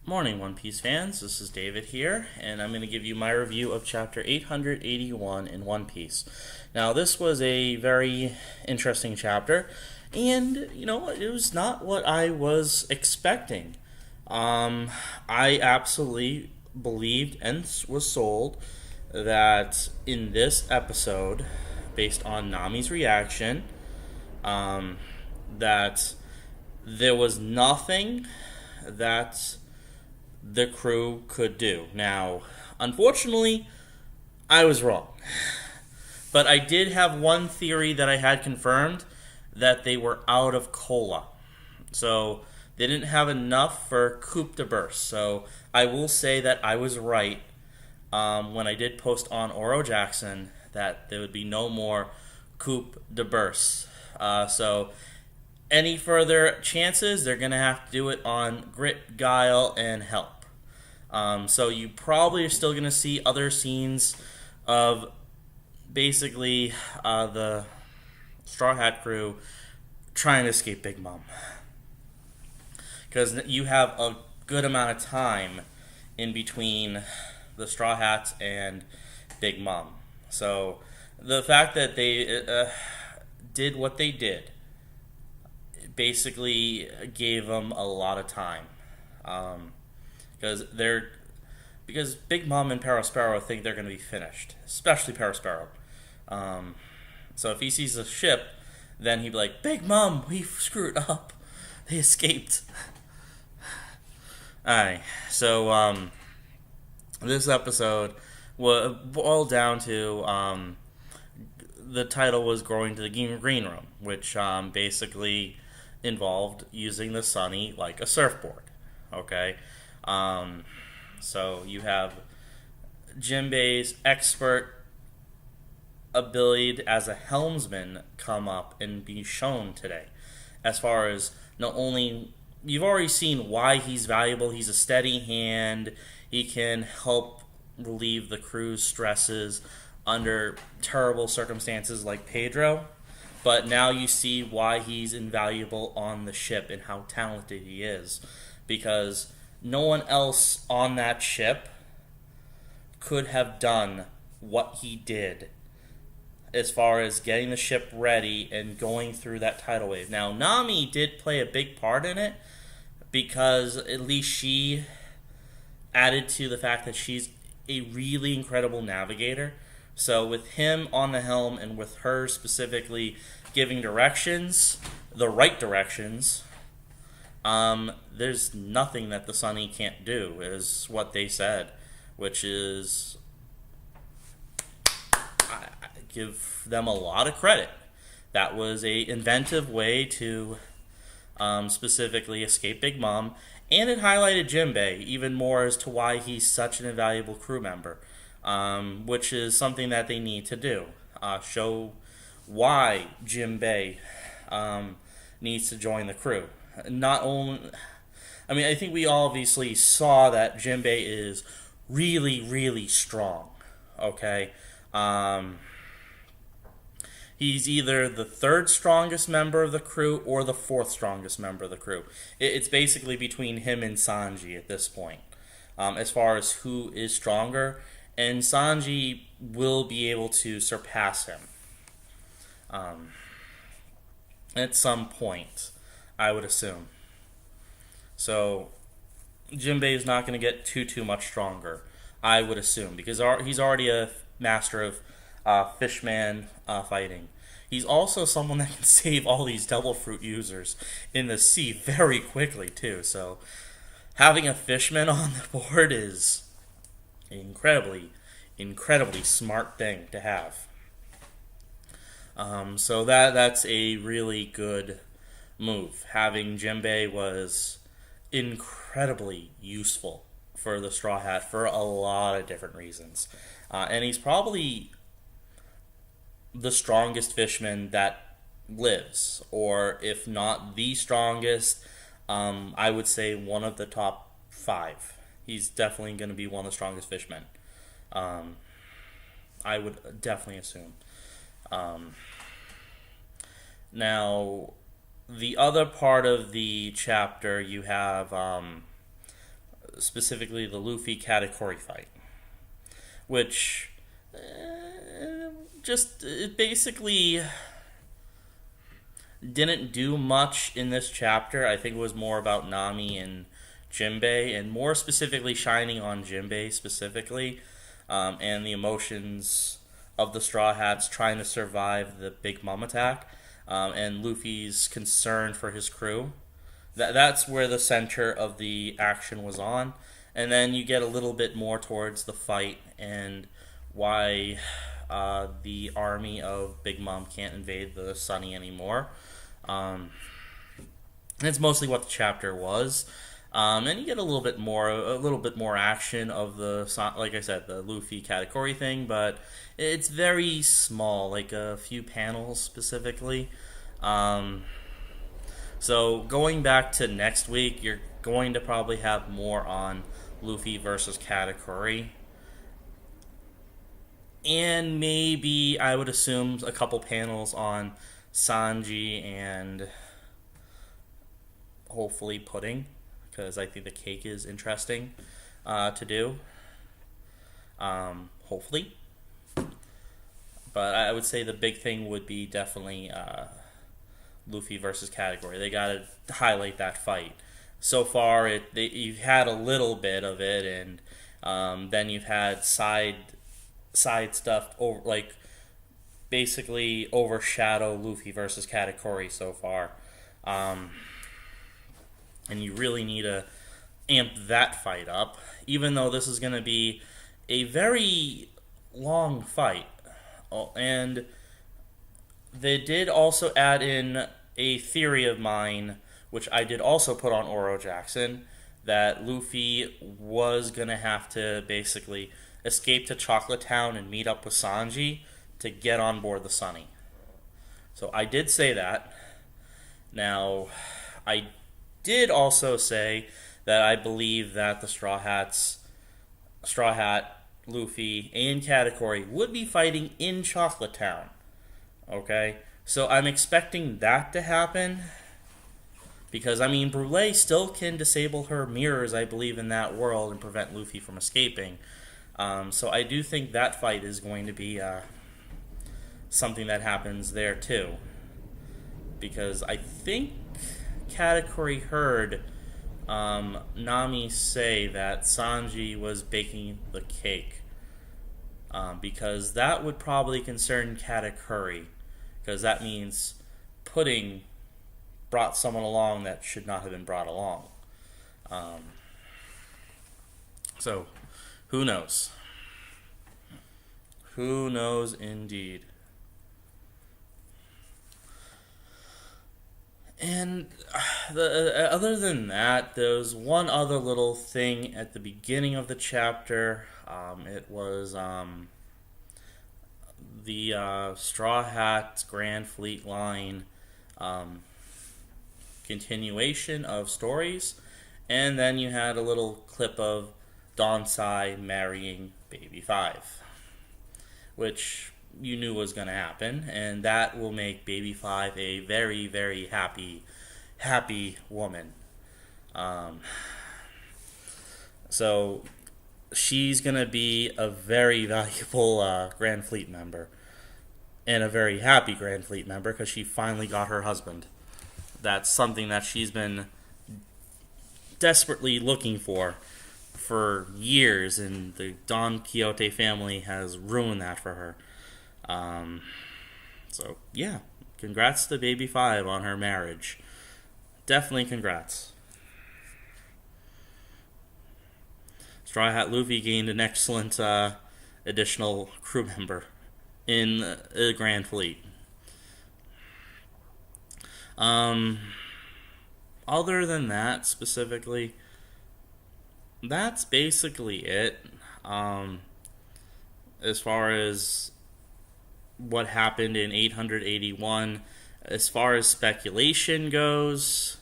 Morning, One Piece fans. This is David here, and I'm going to give you my review of Chapter 881 in One Piece. Now, this was a very interesting chapter, and it was not what I was expecting. I absolutely believed and was sold that in this episode, based on Nami's reaction, that there was nothing that the crew could do. Now, unfortunately, I was wrong. But I did have one theory that I had confirmed, that they were out of cola. So they didn't have enough for Coupe de Burst. So I will say that I was right when I did post on Oro Jackson that there would be no more Coupe de Burst. So any further chances, they're going to have to do it on Grit, Guile, and Help. So you probably are still going to see other scenes of basically the Straw Hat crew trying to escape Big Mom. Because you have a good amount of time in between the Straw Hats and Big Mom. So the fact that they did what they did basically gave them a lot of time. Because Big Mom and Perospero think they're going to be finished, especially Perospero. So if he sees a ship, then he'd be like, "Big Mom, we screwed up. They escaped." Alright, so this episode boiled down to the title was Growing to the Green Room, which basically involved using the Sunny like a surfboard. Okay? So you have Jinbei's expert ability as a helmsman come up and be shown today. As far as not only you've already seen why he's valuable, he's a steady hand, he can help relieve the crew's stresses under terrible circumstances like Pedro, but now you see why he's invaluable on the ship and how talented he is, because no one else on that ship could have done what he did as far as getting the ship ready and going through that tidal wave. Now, Nami did play a big part in it because at least she added to the fact that she's a really incredible navigator. So with him on the helm and with her specifically giving directions, the right directions, there's nothing that the Sunny can't do, is what they said, which is, I give them a lot of credit. That was a inventive way to specifically escape Big Mom, and it highlighted Jinbei even more as to why he's such an invaluable crew member, which is something that they need to do. Show why Jinbei needs to join the crew. Not only, I think we obviously saw that Jinbei is really, really strong. Okay, he's either the third strongest member of the crew or the fourth strongest member of the crew. It's basically between him and Sanji at this point, as far as who is stronger, and Sanji will be able to surpass him at some point, I would assume. So Jinbei is not going to get too much stronger, I would assume, because he's already a master of fishman fighting. He's also someone that can save all these devil fruit users in the sea very quickly too. So having a fishman on the board is an incredibly smart thing to have. So that's a really good move. Having Jinbei was incredibly useful for the Straw Hat for a lot of different reasons. And he's probably the strongest fishman that lives, or if not the strongest, I would say one of the top 5. He's definitely going to be one of the strongest fishmen. I would definitely assume. Now, the other part of the chapter, you have specifically the Luffy Katakuri fight, which just it basically didn't do much in this chapter. I think it was more about Nami and Jinbei, and more specifically shining on Jinbei specifically, and the emotions of the Straw Hats trying to survive the Big Mom attack, and Luffy's concern for his crew. That's where the center of the action was on. And then you get a little bit more towards the fight and why the army of Big Mom can't invade the Sunny anymore. It's mostly what the chapter was. And you get a little bit more action of the, like I said, the Luffy Katakuri thing, but it's very small, like a few panels specifically. So going back to next week, you're going to probably have more on Luffy versus Katakuri. And maybe, I would assume, a couple panels on Sanji and hopefully Pudding, because I think the cake is interesting to do. Hopefully. But I would say the big thing would be definitely Luffy versus Katakuri. They got to highlight that fight. So far, you've had a little bit of it, and then you've had side stuff over, like basically overshadow Luffy versus Katakuri so far, and you really need to amp that fight up. Even though this is going to be a very long fight, and they did also add in a theory of mine, which I did also put on Oro Jackson, that Luffy was going to have to basically escape to Chocolate Town and meet up with Sanji to get on board the Sunny. So I did say that. Now, I did also say that I believe that the Straw Hat, Luffy, and Katakuri would be fighting in Chocolate Town. Okay? So I'm expecting that to happen, because, I mean, Brûlée still can disable her mirrors, I believe, in that world and prevent Luffy from escaping. So I do think that fight is going to be something that happens there, too. Because I think Katakuri heard Nami say that Sanji was baking the cake. Because that would probably concern Katakuri. Because that means Pudding brought someone along that should not have been brought along. So, who knows? Who knows indeed? And other than that, there's one other little thing at the beginning of the chapter. It was the Straw Hats Grand Fleet line continuation of stories, and then you had a little clip of Donsai marrying Baby 5, which you knew was going to happen, and that will make Baby 5 a very, very happy woman. So she's going to be a very valuable Grand Fleet member, and a very happy Grand Fleet member, because she finally got her husband. That's something that she's been desperately looking for years, and the Don Quixote family has ruined that for her. So, yeah, congrats to Baby 5 on her marriage. Definitely congrats. Straw Hat Luffy gained an excellent additional crew member in the Grand Fleet. Other than that, specifically, that's basically it. As far as what happened in 881, as far as speculation goes,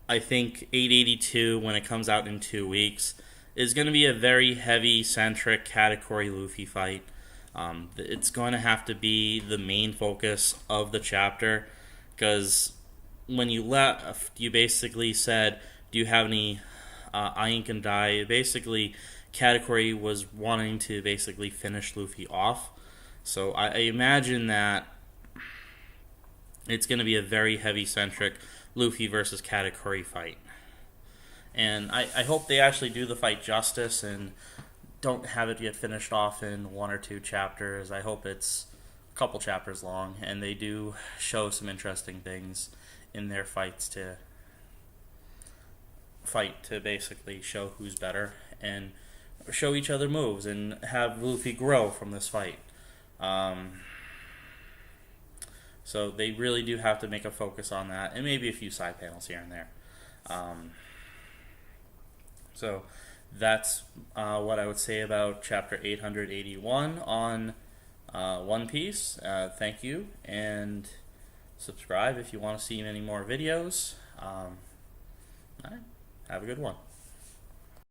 I think 882, when it comes out in 2 weeks, is going to be a very heavy-centric Katakuri Luffy fight. It's going to have to be the main focus of the chapter, because when you left, you basically said, do you have any Ink and Dai. Basically, Katakuri was wanting to basically finish Luffy off. So I imagine that it's going to be a very heavy-centric Luffy versus Katakuri fight. And I hope they actually do the fight justice and don't have it get finished off in 1 or 2 chapters. I hope it's a couple chapters long, and they do show some interesting things in their fights to basically show who's better and show each other moves and have Luffy grow from this fight. So they really do have to make a focus on that, and maybe a few side panels here and there. So that's what I would say about Chapter 881 on One Piece. Thank you, and subscribe if you want to see any more videos. All right, have a good one.